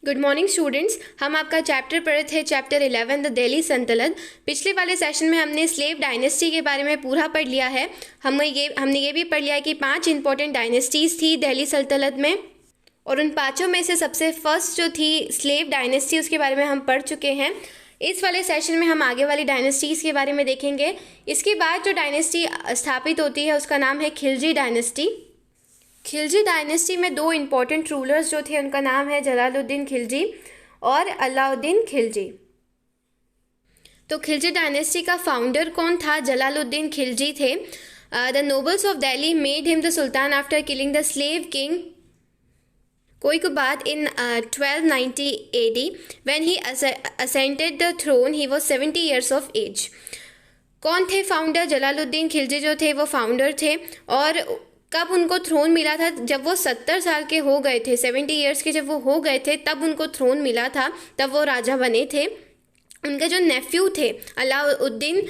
Good morning students. हम आपका chapter पढ़े थे, चैप्टर 11 द दिल्ली सल्तनत। पिछले वाले सेशन में हमने स्लेव डायनेस्टी के बारे में पूरा पढ़ लिया है। हमने ये भी पढ़ लिया है कि 5 इंपॉर्टेंट डायनेस्टीज़ थी दिल्ली सल्तनत में, और उन पाँचों में से सबसे फर्स्ट जो थी स्लेव डायनेस्टी, उसके बारे में हम पढ़ चुके हैं। इस वाले सेशन में हम आगे वाली डायनेस्टीज़ के बारे में देखेंगे। इसके बाद जो डायनेस्टी स्थापित होती है उसका नाम है खिलजी डायनेस्टी। खिलजी डायनेस्टी में 2 इम्पॉर्टेंट रूलर्स जो थे उनका नाम है जलालुद्दीन खिलजी और अलाउद्दीन खिलजी। तो खिलजी डायनेस्टी का फाउंडर कौन था? जलालुद्दीन खिलजी थे। The nobles of Delhi made him the sultan after killing the slave king Koikubad in 1290 AD. When he ascended the throne, he was 70 years of age. कौन थे फाउंडर? जलालुद्दीन खिलजी जो थे वो फाउंडर थे। और कब उनको थ्रोन मिला था? जब वो 70 साल के हो गए थे, 70 ईयर्स के जब वो हो गए थे तब उनको थ्रोन मिला था, तब वो राजा बने थे। उनके जो नेफ्यू थे अलाउद्दीन,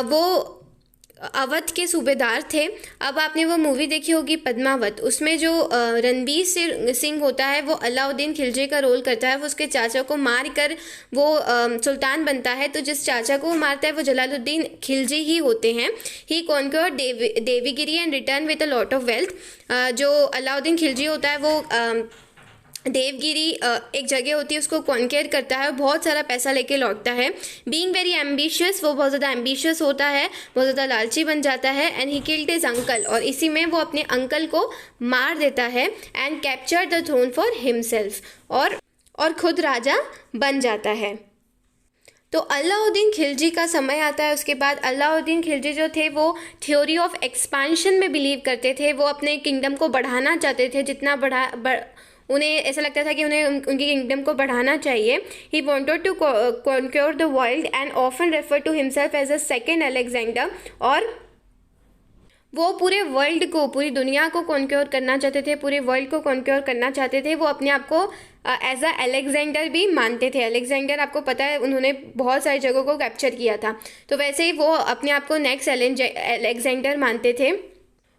वो अवध के सूबेदार थे। अब आपने वो मूवी देखी होगी पद्मावत, उसमें जो रणबीर सिंह होता है वो अलाउद्दीन खिलजी का रोल करता है। वो उसके चाचा को मार कर वो सुल्तान बनता है। तो जिस चाचा को वो मारता है वो जलालुद्दीन खिलजी ही होते हैं। He conquered Devagiri and return with a lot of wealth. जो अलाउद्दीन खिलजी होता है वो देवगिरी एक जगह होती है, उसको कॉन्केयर करता है और बहुत सारा पैसा लेके लौटता है। बीइंग वेरी एम्बिशियस, वो बहुत ज़्यादा एम्बिशियस होता है, बहुत ज़्यादा लालची बन जाता है। And he killed his uncle, और इसी में वो अपने अंकल को मार देता है। And capture the throne for himself, और खुद राजा बन जाता है। तो अलाउद्दीन खिलजी का समय आता है। उसके बाद अलाउद्दीन खिलजी जो थे वो थ्योरी ऑफ एक्सपांशन में बिलीव करते थे। वो अपने किंगडम को बढ़ाना चाहते थे, जितना उन्हें ऐसा लगता था कि उन्हें उनकी किंगडम को बढ़ाना चाहिए। He wanted to conquer the world and often refer to himself as a second Alexander. और वो पूरे वर्ल्ड को, पूरी दुनिया को कॉन्क्योर करना चाहते थे, पूरे वर्ल्ड को कॉन्क्योर करना चाहते थे। वो अपने आप को एज अ अलेक्जेंडर भी मानते थे। अलेक्जेंडर आपको पता है उन्होंने बहुत सारी जगहों को कैप्चर किया था, तो वैसे ही वो अपने आप को नेक्स्ट अलेक्जेंडर मानते थे।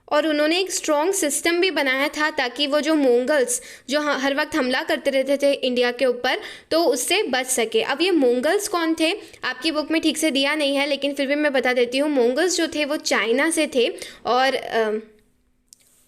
और उन्होंने एक स्ट्रॉन्ग सिस्टम भी बनाया था ताकि वो जो मोंगल्स जो हर वक्त हमला करते रहते थे इंडिया के ऊपर, तो उससे बच सके। अब ये मोंगल्स कौन थे आपकी बुक में ठीक से दिया नहीं है, लेकिन फिर भी मैं बता देती हूँ। मोंगल्स जो थे वो चाइना से थे, और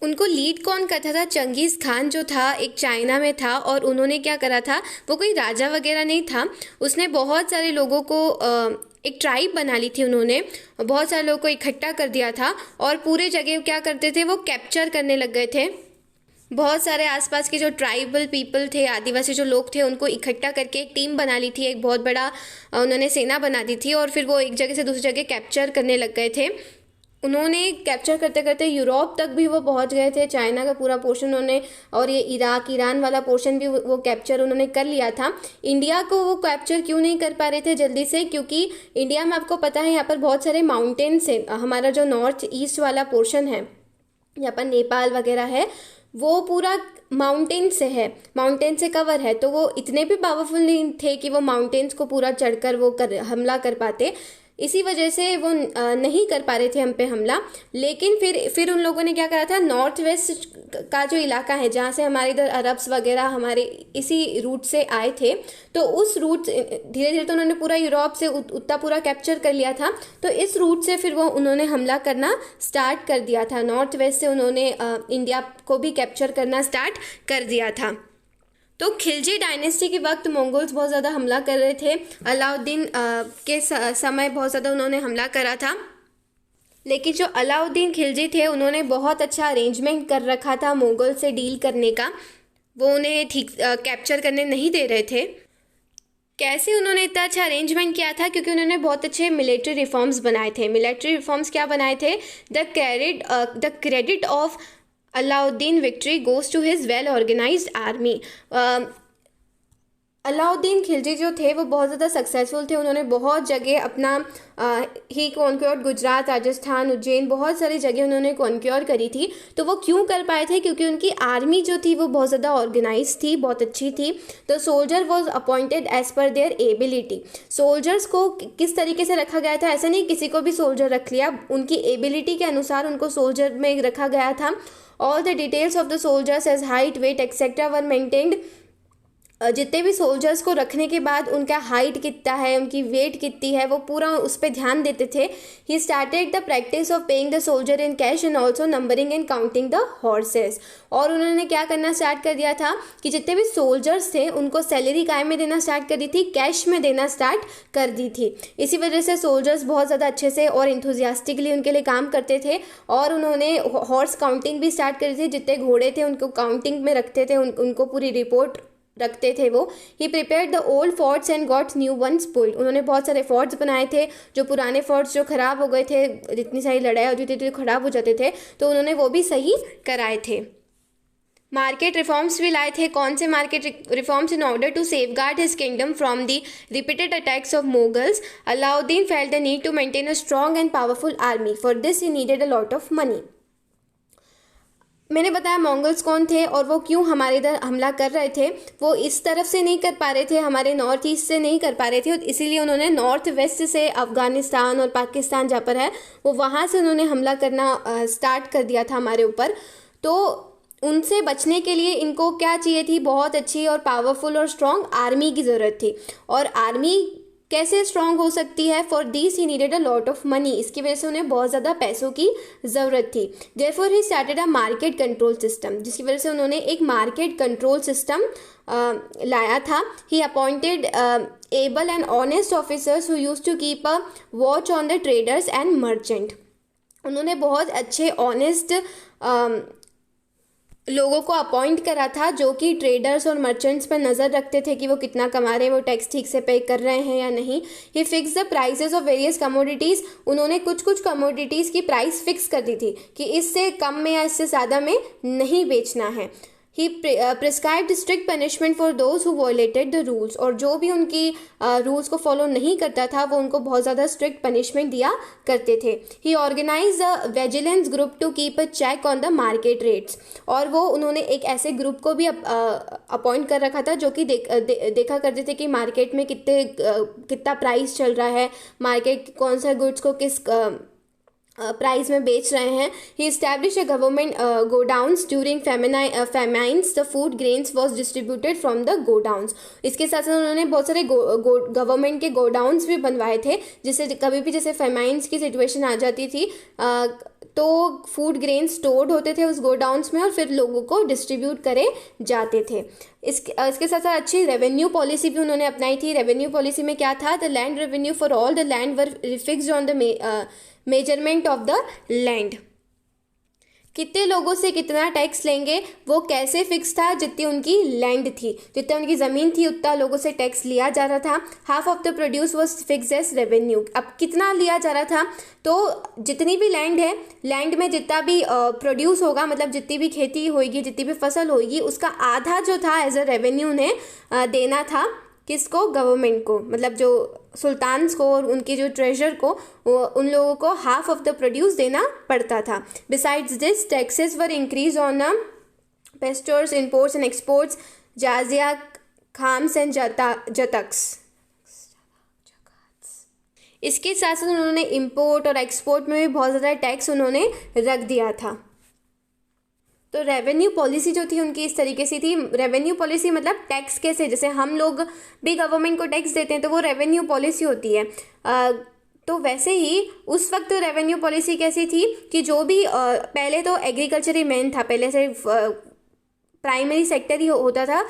उनको लीड कौन करता था? चंगेज़ खान जो था, एक चाइना में था। और उन्होंने क्या करा था, वो कोई राजा वगैरह नहीं था, उसने बहुत सारे लोगों को एक ट्राइब बना ली थी। उन्होंने बहुत सारे लोगों को इकट्ठा कर दिया था और पूरे जगह क्या करते थे, वो कैप्चर करने लग गए थे। बहुत सारे आसपास के जो ट्राइबल पीपल थे, आदिवासी जो लोग थे, उनको इकट्ठा करके एक टीम बना ली थी, एक बहुत बड़ा उन्होंने सेना बना दी थी। और फिर वो एक जगह से दूसरी जगह कैप्चर करने लग गए थे। उन्होंने कैप्चर करते करते यूरोप तक भी वो पहुंच गए थे। चाइना का पूरा पोर्शन उन्होंने, और ये इराक ईरान वाला पोर्शन भी वो कैप्चर उन्होंने कर लिया था। इंडिया को वो कैप्चर क्यों नहीं कर पा रहे थे जल्दी से? क्योंकि इंडिया में आपको पता है यहाँ पर बहुत सारे माउंटेन्स है। हमारा जो नॉर्थ ईस्ट वाला पोर्शन है, यहाँ पर नेपाल वगैरह है, वो पूरा माउंटेन से है, माउंटेन से कवर है। तो वो इतने भी पावरफुल नहीं थे कि वो माउंटेन्स को पूरा चढ़कर वो हमला कर पाते। इसी वजह से वो नहीं कर पा रहे थे हम पे हमला। लेकिन फिर उन लोगों ने क्या करा था, नॉर्थ वेस्ट का जो इलाका है जहाँ से हमारे इधर अरब्स वगैरह हमारे इसी रूट से आए थे, तो उस रूट धीरे धीरे तो उन्होंने पूरा यूरोप से उतना पूरा कैप्चर कर लिया था। तो इस रूट से फिर वो उन्होंने हमला करना स्टार्ट कर दिया था। नॉर्थ वेस्ट से उन्होंने इंडिया को भी कैप्चर करना स्टार्ट कर दिया था। तो खिलजी डायनेस्टी के वक्त मंगोल्स बहुत ज़्यादा हमला कर रहे थे। अलाउद्दीन के समय बहुत ज़्यादा उन्होंने हमला करा था। लेकिन जो अलाउद्दीन खिलजी थे उन्होंने बहुत अच्छा अरेंजमेंट कर रखा था मंगोल से डील करने का। वो उन्हें ठीक कैप्चर करने नहीं दे रहे थे। कैसे उन्होंने इतना अच्छा अरेंजमेंट किया था? क्योंकि उन्होंने बहुत अच्छे मिलिट्री रिफॉर्म्स बनाए थे। मिलिट्री रिफॉर्म्स क्या बनाए थे? The credit of Alauddin victory goes to his well organised army. Alauddin Khilji जो थे वो बहुत ज़्यादा सक्सेसफुल थे। उन्होंने बहुत जगह अपना ही कॉन्क्योर्ड, गुजरात, राजस्थान, उज्जैन, बहुत सारी जगह उन्होंने कॉन्क्योर करी थी। तो वो क्यों कर पाए थे? क्योंकि उनकी आर्मी जो थी वो बहुत ज़्यादा ऑर्गेनाइज थी, बहुत अच्छी थी। तो soldier was appointed as per their ability. Soldiers को किस तरीके से रखा गया था? ऐसा नहीं किसी को भी सोल्जर रख लिया, उनकी एबिलिटी के अनुसार उनको सोल्जर में रखा गया था। All the details of the soldiers as height, weight, etc. were maintained जितने भी सोल्जर्स को रखने के बाद उनका हाइट कितना है, उनकी वेट कितनी है, वो पूरा उस पर ध्यान देते थे। He started the practice of paying the soldier in cash and also numbering and counting the horses. और उन्होंने क्या करना स्टार्ट कर दिया था कि जितने भी सोल्जर्स थे उनको सैलरी काय में देना स्टार्ट कर दी थी, कैश में देना स्टार्ट कर दी थी। इसी वजह से सोल्जर्स बहुत ज़्यादा अच्छे से और इंथुजियास्टिकली उनके लिए काम करते थे। और उन्होंने हॉर्स काउंटिंग भी स्टार्ट कर दी थी, जितने घोड़े थे उनको काउंटिंग में रखते थे, उनको पूरी रिपोर्ट रखते थे वो। He prepared the old forts and got new ones built. उन्होंने बहुत सारे फोर्ट्स बनाए थे, जो पुराने फोर्ट्स जो ख़राब हो गए थे, जितनी सारी लड़ाई होती थी तो ख़राब हो जाते थे, तो उन्होंने वो भी सही कराए थे। मार्केट रिफॉर्म्स भी लाए थे। कौन से market reforms? In order to safeguard his kingdom from the repeated attacks of Moguls, Alauddin felt the need to maintain a strong and powerful army. For this he needed a lot of money. मैंने बताया Mongols कौन थे और वो क्यों हमारे इधर हमला कर रहे थे। वो इस तरफ से नहीं कर पा रहे थे, हमारे नॉर्थ ईस्ट से नहीं कर पा रहे थे, इसीलिए उन्होंने नॉर्थ वेस्ट से अफ़गानिस्तान और पाकिस्तान जहाँ पर है वो वहाँ से उन्होंने हमला करना स्टार्ट कर दिया था हमारे ऊपर। तो उनसे बचने के लिए इनको क्या चाहिए थी? बहुत अच्छी और पावरफुल और स्ट्रॉन्ग आर्मी की ज़रूरत थी। और आर्मी कैसे स्ट्रॉन्ग हो सकती है? For this he needed a lot of money. इसकी वजह से उन्हें बहुत ज़्यादा पैसों की ज़रूरत थी। Therefore he started a market control system, जिसकी वजह से उन्होंने एक मार्केट कंट्रोल सिस्टम लाया था। He appointed able and honest officers who used to keep a watch on the traders and merchant. उन्होंने बहुत अच्छे ऑनेस्ट लोगों को अपॉइंट करा था, जो कि ट्रेडर्स और मर्चेंट्स पर नज़र रखते थे कि वो कितना कमा रहे हैं, वो टैक्स ठीक से पे कर रहे हैं या नहीं। He fix the prices of various commodities. उन्होंने कुछ कुछ कमोडिटीज़ की प्राइस फिक्स कर दी थी कि इससे कम में या इससे ज़्यादा में नहीं बेचना है। He prescribed strict punishment for those who violated the rules. और जो भी उनकी रूल्स को फॉलो नहीं करता था वो उनको बहुत ज़्यादा स्ट्रिक्ट पनिशमेंट दिया करते थे। He organise the vigilance group to keep a check on the market rates. और वो उन्होंने एक ऐसे ग्रुप को भी अपॉइंट कर रखा था जो कि देखा करते थे कि मार्केट में कितना प्राइस चल रहा है, मार्केट कौन सा गुड्स को किस प्राइस में बेच रहे हैं। He establish a government godowns during famines. The food grains was distributed from the godowns. इसके साथ साथ उन्होंने बहुत सारे गवर्नमेंट के गोडाउंस भी बनवाए थे, जिससे कभी भी जैसे फेमाइन्स की सिचुएशन आ जाती थी तो फूड ग्रेन स्टोर्ड होते थे उस गोडाउंस में और फिर लोगों को डिस्ट्रीब्यूट करे जाते थे। इसके साथ साथ अच्छी रेवेन्यू पॉलिसी भी उन्होंने अपनाई थी। रेवेन्यू पॉलिसी में क्या था? The land revenue for all the land were fixed on the measurement of the land. कितने लोगों से कितना टैक्स लेंगे वो कैसे फिक्स था? जितनी उनकी लैंड थी, जितना उनकी ज़मीन थी उतना लोगों से टैक्स लिया जा रहा था। Half of the produce was fix as revenue. अब कितना लिया जा रहा था? तो जितनी भी लैंड है, लैंड में जितना भी प्रोड्यूस होगा, मतलब जितनी भी खेती होगी, जितनी भी फसल होगी, उसका आधा जो था एज अ रेवेन्यू ने देना था। किसको? गवर्नमेंट को, मतलब जो सुल्तान्स को और उनके जो ट्रेजर को, उन लोगों को हाफ ऑफ द प्रोड्यूस देना पड़ता था। Besides this taxes were increase on pastures, imports and exports, jizya, khams and जतक्स। इसके साथ साथ उन्होंने इम्पोर्ट और एक्सपोर्ट में भी बहुत ज़्यादा टैक्स उन्होंने रख दिया था। तो रेवेन्यू पॉलिसी जो थी उनकी इस तरीके से थी। रेवेन्यू पॉलिसी मतलब टैक्स कैसे, जैसे हम लोग भी गवर्नमेंट को टैक्स देते हैं तो वो रेवेन्यू पॉलिसी होती है। तो वैसे ही उस वक्त रेवेन्यू पॉलिसी कैसी थी कि जो भी पहले तो एग्रीकल्चर ही मेन था, पहले से प्राइमरी सेक्टर ही होता था,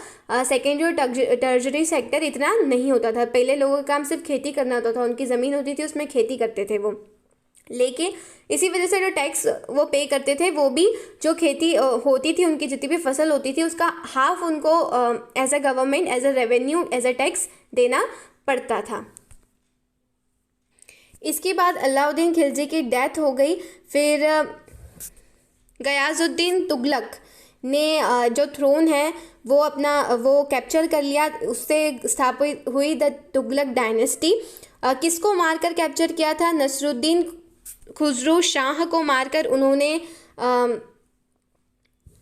सेकेंडरी और टर्जरी सेक्टर इतना नहीं होता था। पहले लोगों का काम सिर्फ खेती करना होता था, उनकी ज़मीन होती थी उसमें खेती करते थे वो। लेकिन इसी वजह से जो टैक्स वो पे करते थे वो भी जो खेती होती थी, उनकी जितनी भी फसल होती थी उसका हाफ उनको as a government, as a revenue, as a tax देना पड़ता था। इसके बाद अलाउद्दीन खिलजी की डेथ हो गई। फिर गयाजुद्दीन तुगलक ने जो थ्रोन है वो कैप्चर कर लिया। उससे स्थापित हुई द तुगलक डायनेस्टी। किसको मारकर कैप्चर किया था? नसरुद्दीन खुसरो शाह को मारकर उन्होंने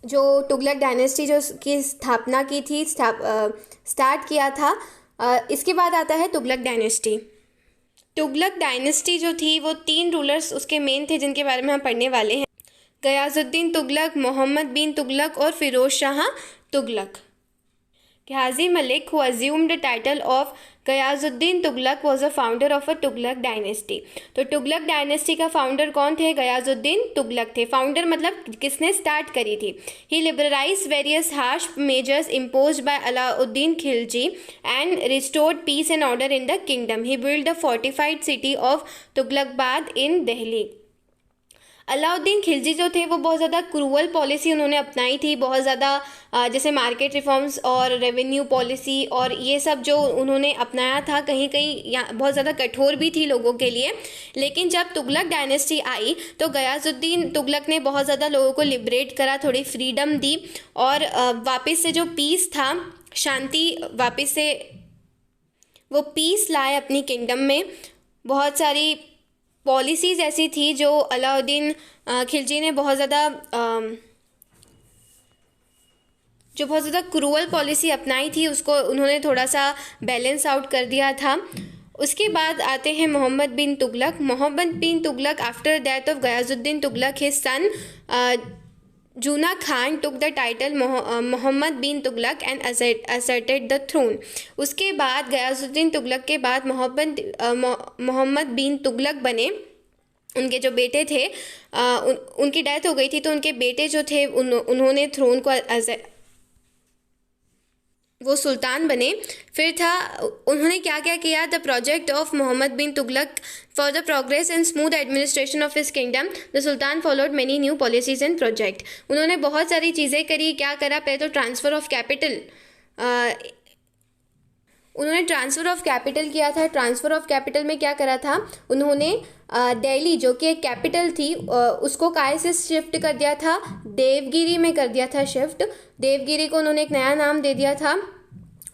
जो तुगलक डायनेस्टी जो की स्थापना की थी, स्टार्ट किया था। इसके बाद आता है तुगलक डायनेस्टी। तुगलक डायनेस्टी जो थी वो 3 रूलर्स उसके मेन थे जिनके बारे में हम पढ़ने वाले हैं। गयाजुद्दीन तुगलक, मोहम्मद बिन तुगलक और Firoz Shah Tughlaq. Ghazi Malik, who assumed the title of Ghiyasuddin Tughlaq was a founder of a Tughlaq dynasty. तो तुगलक डायनेस्टी का फाउंडर कौन थे? गयाजुद्दीन तुगलक थे। फाउंडर मतलब किसने स्टार्ट करी थी? He liberalize various harsh measures impose by Alauddin Khilji and restored peace and order in the kingdom. He build the fortified city of Tughlaqabad in Delhi. Alauddin Khilji जो थे वो बहुत ज़्यादा क्रूअल पॉलिसी उन्होंने अपनाई थी, बहुत ज़्यादा जैसे मार्केट रिफॉर्म्स और रेवेन्यू पॉलिसी और ये सब जो उन्होंने अपनाया था, कहीं कहीं यहाँ बहुत ज़्यादा कठोर भी थी लोगों के लिए। लेकिन जब तुगलक डायनेस्टी आई तो गयाजुद्दीन तुगलक ने बहुत ज़्यादा लोगों को लिबरेट करा, थोड़ी फ्रीडम दी और वापस से जो पीस था, शांति, वापस से वो पीस लाए अपनी किंगडम में। बहुत सारी पॉलिसीज़ ऐसी थी जो अलाउद्दीन खिलजी ने बहुत ज़्यादा क्रूअल पॉलिसी अपनाई थी, उसको उन्होंने थोड़ा सा बैलेंस आउट कर दिया था। उसके बाद आते हैं Mohammad bin Tughlaq. Mohammad bin Tughlaq after death of Ghiyasuddin Tughlaq his son Juna Khan took the title Mohammad bin Tughlaq and asserted the throne. उसके बाद गयाजुद्दीन तुगलक के बाद मोहम्मद बिन तुगलक बने। उनके जो बेटे थे उनकी डेथ हो गई थी, तो उनके बेटे जो थे उन्होंने थ्रोन को वो सुल्तान बने। फिर था उन्होंने क्या क्या किया? The project of Mohammad bin Tughlaq for the progress and smooth administration of his kingdom, the sultan followed many new policies and project. उन्होंने बहुत सारी चीज़ें करी। क्या करा? पहले तो ट्रांसफ़र ऑफ कैपिटल, उन्होंने ट्रांसफ़र ऑफ कैपिटल किया था। ट्रांसफ़र ऑफ कैपिटल में क्या करा था? उन्होंने दिल्ली जो कि एक कैपिटल थी उसको काय से शिफ्ट कर दिया था? देवगिरी में कर दिया था शिफ्ट। देवगिरी को उन्होंने एक नया नाम दे दिया था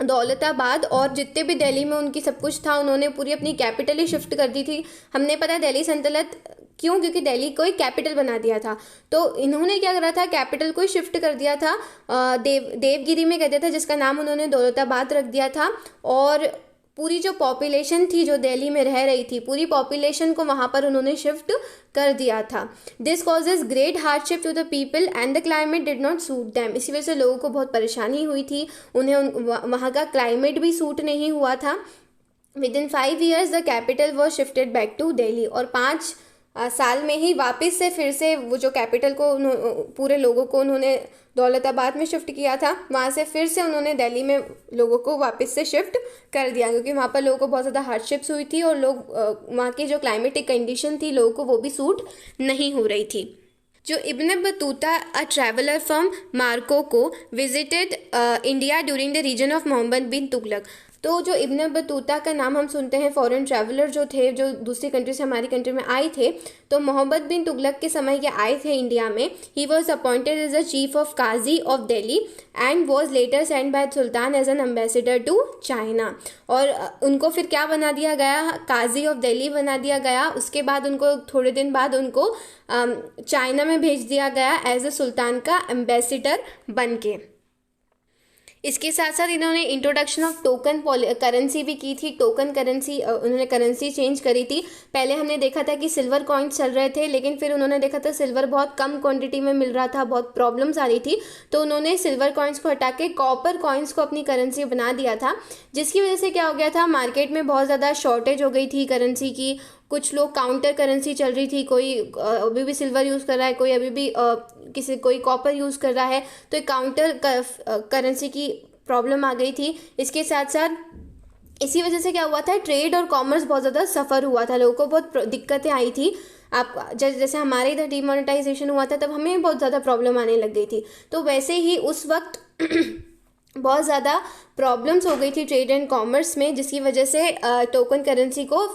दौलताबाद, और जितने भी दिल्ली में उनकी सब कुछ था उन्होंने पूरी अपनी कैपिटल ही शिफ्ट कर दी थी। हमने पता है दिल्ली सल्तनत क्यों? क्योंकि दिल्ली को एक कैपिटल बना दिया था। तो इन्होंने क्या करा था? कैपिटल को ही शिफ्ट कर दिया था, देवगिरी में कर दिया था, जिसका नाम उन्होंने दौलताबाद रख दिया था। और पूरी जो पॉपुलेशन थी जो दिल्ली में रह रही थी, पूरी पॉपुलेशन को वहाँ पर उन्होंने शिफ्ट कर दिया था। This causes great hardship to the people and the climate did not suit them. इसी वजह से लोगों को बहुत परेशानी हुई थी, उन्हें वहाँ का क्लाइमेट भी सूट नहीं हुआ था। Within 5 years the capital was shifted back to Delhi. और 5 साल में ही वापस से फिर से वो जो कैपिटल को पूरे लोगों को उन्होंने दौलताबाद में शिफ्ट किया था, वहाँ से फिर से उन्होंने दिल्ली में लोगों को वापस से शिफ्ट कर दिया, क्योंकि वहाँ पर लोगों को बहुत ज़्यादा हार्डशिप्स हुई थी और लोग वहाँ की जो क्लाइमेटिक कंडीशन थी लोगों को वो भी सूट नहीं हो रही थी। जो Ibn Battuta a traveller from Morocco visited India during the region of Mohammad bin Tughlaq. तो जो इब्न बतूता का नाम हम सुनते हैं, फॉरेन ट्रैवलर जो थे, जो दूसरी कंट्री से हमारी कंट्री में आए थे, तो मोहम्मद बिन तुगलक के समय ये आए थे इंडिया में। He was appointed as the chief of काजी of Delhi and was later send by sultan as an ambassador to China. और उनको फिर क्या बना दिया गया? काजी ऑफ दिल्ली बना दिया गया। उसके बाद उनको थोड़े दिन बाद उनको चाइना में भेज दिया गया एज ए सुल्तान का एम्बेसडर बन के। इसके साथ साथ इन्होंने इंट्रोडक्शन ऑफ टोकन करेंसी भी की थी। टोकन करेंसी, उन्होंने करेंसी चेंज करी थी। पहले हमने देखा था कि सिल्वर कॉइन्स चल रहे थे, लेकिन फिर उन्होंने देखा था सिल्वर बहुत कम क्वांटिटी में मिल रहा था, बहुत प्रॉब्लम्स आ रही थी, तो उन्होंने सिल्वर कॉइन्स को हटा के कॉपर कॉइन्स को अपनी करेंसी बना दिया था। जिसकी वजह से क्या हो गया था? मार्केट में बहुत ज़्यादा शॉर्टेज हो गई थी करेंसी की। कुछ लोग काउंटर करेंसी चल रही थी, कोई अभी भी सिल्वर यूज़ कर रहा है, कोई अभी भी कोई कॉपर यूज़ कर रहा है, तो एक काउंटर करेंसी की प्रॉब्लम आ गई थी। इसके साथ साथ इसी वजह से क्या हुआ था? ट्रेड और कॉमर्स बहुत ज़्यादा सफ़र हुआ था, लोगों को बहुत दिक्कतें आई थी। आप जैसे हमारे इधर डीमोनेटाइजेशन हुआ था तब हमें बहुत ज़्यादा प्रॉब्लम आने लग गई थी, तो वैसे ही उस वक्त बहुत ज़्यादा प्रॉब्लम्स हो गई थी ट्रेड एंड कॉमर्स में, जिसकी वजह से टोकन करेंसी को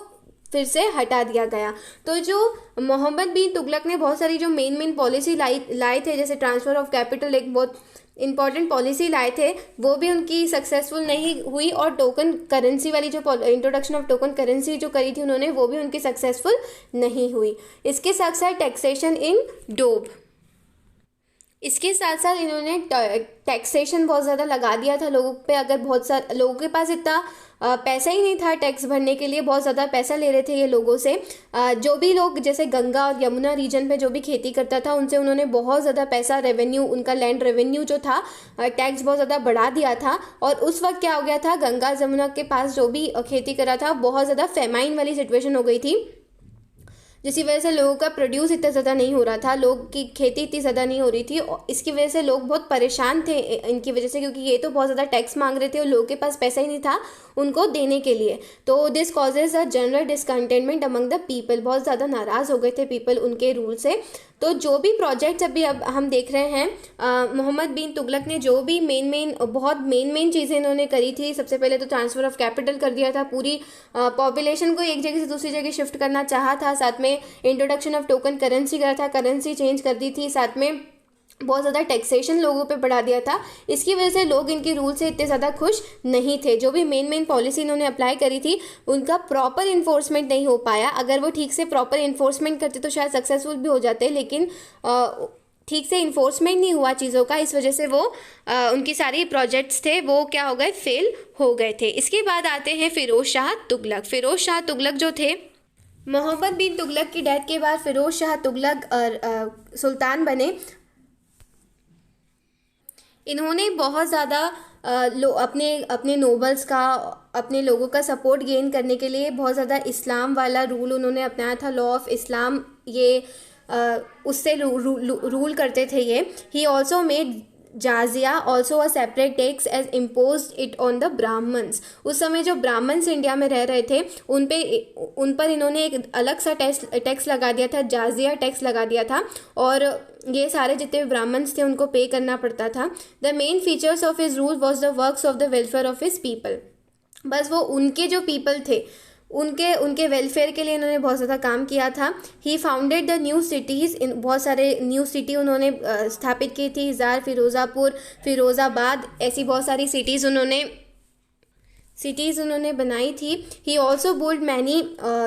फिर से हटा दिया गया। तो जो मोहम्मद बिन तुगलक ने बहुत सारी जो मेन पॉलिसी लाए थे, जैसे ट्रांसफ़र ऑफ कैपिटल एक बहुत इंपॉर्टेंट पॉलिसी लाए थे, वो भी उनकी सक्सेसफुल नहीं हुई। और टोकन करेंसी वाली जो इंट्रोडक्शन ऑफ टोकन करेंसी जो करी थी उन्होंने, वो भी उनकी सक्सेसफुल नहीं हुई। इसके साथ साथ टैक्सेशन इन डोब, इसके साथ साथ इन्होंने टैक्सेशन बहुत ज़्यादा लगा दिया था लोगों पे। अगर बहुत सारे लोगों के पास इतना पैसा ही नहीं था टैक्स भरने के लिए, बहुत ज़्यादा पैसा ले रहे थे ये लोगों से। जो भी लोग जैसे गंगा और यमुना रीजन पे जो भी खेती करता था उनसे उन्होंने बहुत ज़्यादा पैसा, रेवेन्यू, उनका लैंड रेवेन्यू जो था, टैक्स बहुत ज़्यादा बढ़ा दिया था। और उस वक्त क्या हो गया था, गंगा जमुना के पास जो भी खेती कर रहा था बहुत ज़्यादा फेमाइन वाली सिचुएशन हो गई थी, जिसकी वजह से लोगों का प्रोड्यूस इतना ज़्यादा नहीं हो रहा था, लोग की खेती इतनी ज़्यादा नहीं हो रही थी। और इसकी वजह से लोग बहुत परेशान थे इनकी वजह से, क्योंकि ये तो बहुत ज़्यादा टैक्स मांग रहे थे और लोगों के पास पैसा ही नहीं था उनको देने के लिए। तो this causes a general discontentment among the people, बहुत ज़्यादा नाराज़ हो गए थे पीपल उनके रूल से। तो जो भी प्रोजेक्ट्स अभी अब हम देख रहे हैं, मोहम्मद बिन तुगलक ने जो भी बहुत मेन चीज़ें इन्होंने करी थी। सबसे पहले तो ट्रांसफ़र ऑफ कैपिटल कर दिया था, पूरी पॉपुलेशन को एक जगह से दूसरी जगह शिफ्ट करना चाहा था। साथ में इंट्रोडक्शन ऑफ टोकन करेंसी करा था, करेंसी चेंज कर दी थी। साथ में बहुत ज़्यादा टैक्सेशन लोगों पे बढ़ा दिया था। इसकी वजह से लोग इनके रूल से इतने ज़्यादा खुश नहीं थे। जो भी मेन पॉलिसी इन्होंने अप्लाई करी थी उनका प्रॉपर इन्फोर्समेंट नहीं हो पाया। अगर वो ठीक से प्रॉपर इन्फोर्समेंट करते तो शायद सक्सेसफुल भी हो जाते, लेकिन ठीक से इन्फोर्समेंट नहीं हुआ चीज़ों का, इस वजह से वो उनकी सारी प्रोजेक्ट्स थे वो क्या हो गए, फेल हो गए थे। इसके बाद आते हैं फिरोज शाह तुगलक। फिरोज शाह तुगलक जो थे, मोहम्मद बिन तुगलक की डेथ के बाद फिरोज शाह तुगलक सुल्तान बने। इन्होंने बहुत ज़्यादा अपने नोबल्स का, अपने लोगों का सपोर्ट गेन करने के लिए बहुत ज़्यादा इस्लाम वाला रूल उन्होंने अपनाया था। लॉ ऑफ इस्लाम, ये उससे रूल करते थे ये। He also made jizya also a separate tax as impose it on the Brahmins. उस समय जो ब्राह्मण्स इंडिया में रह रहे थे उन पर इन्होंने एक अलग सा टैक्स लगा दिया था, जाजिया टैक्स लगा दिया था। और ये सारे जितने ब्राह्मण्स थे उनको पे करना पड़ता था। The main features of his rule was the works of the welfare of his people. बस वो उनके जो पीपल थे उनके वेलफेयर के लिए इन्होंने बहुत ज़्यादा काम किया था। ही फाउंडेड द न्यू सिटीज़, इन बहुत सारे न्यू सिटी उन्होंने स्थापित की थी। हिज़ार, फिरोज़ापुर, फिरोज़ाबाद, ऐसी बहुत सारी सिटीज़ उन्होंने बनाई थी। He also build many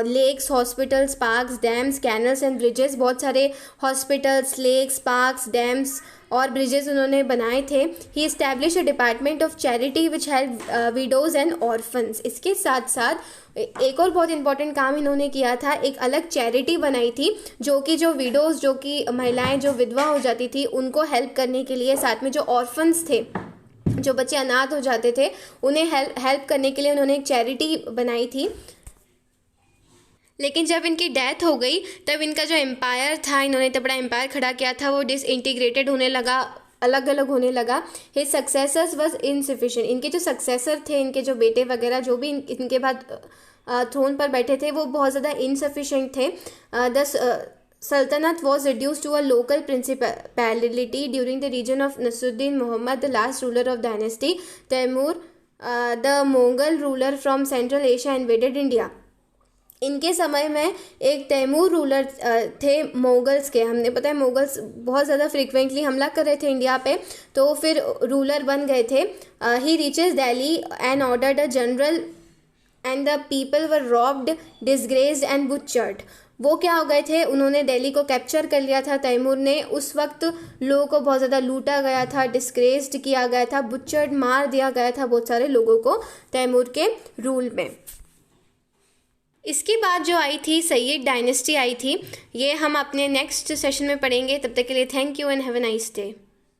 lakes, hospitals, parks, dams, canals and bridges. बहुत सारे हॉस्पिटल्स, लेक्स, पार्क्स, डैम्स और ब्रिजेस उन्होंने बनाए थे। He establish a department of charity which help widows and orphans. इसके साथ साथ एक और बहुत इंपॉर्टेंट काम इन्होंने किया था, एक अलग चैरिटी बनाई थी जो विडोज़, जो कि महिलाएं जो विधवा हो जाती थी उनको हेल्प करने के लिए, साथ में जो ऑर्फन्स थे, जो बच्चे अनाथ हो जाते थे, उन्हें हेल्प करने के लिए उन्होंने एक चैरिटी बनाई थी। लेकिन जब इनकी डेथ हो गई तब इनका जो एम्पायर था, इन्होंने इतना बड़ा एम्पायर खड़ा किया था, वो डिसइंटीग्रेटेड होने लगा, अलग अलग होने लगा। His successors was insufficient. इनके जो सक्सेसर थे, इनके जो बेटे वगैरह जो भी इनके बाद थ्रोन पर बैठे थे, वो बहुत ज़्यादा इनसफिशिएंट थे। Sultanate was reduced to a local principality during the region of Nasruddin Muhammad, the last ruler of dynasty Taimur. The Mongol ruler from Central Asia invaded India. इनके समय में एक तैमूर रूलर थे मोगल्स के। हमने पता है मोगल्स बहुत ज़्यादा फ्रिक्वेंटली हमला कर रहे थे इंडिया पे, तो फिर रूलर बन गए थे। He reaches Delhi and ordered a general and the people were robbed, disgraced and butchered. वो क्या हो गए थे, उन्होंने दिल्ली को कैप्चर कर लिया था तैमूर ने। उस वक्त लोगों को बहुत ज़्यादा लूटा गया था, डिस्ग्रेस्ड किया गया था, बुचर्ड, मार दिया गया था बहुत सारे लोगों को तैमूर के रूल में। इसके बाद जो आई थी सैयद डायनेस्टी आई थी, ये हम अपने नेक्स्ट सेशन में पढ़ेंगे। तब तक के लिए thank you and have a nice day.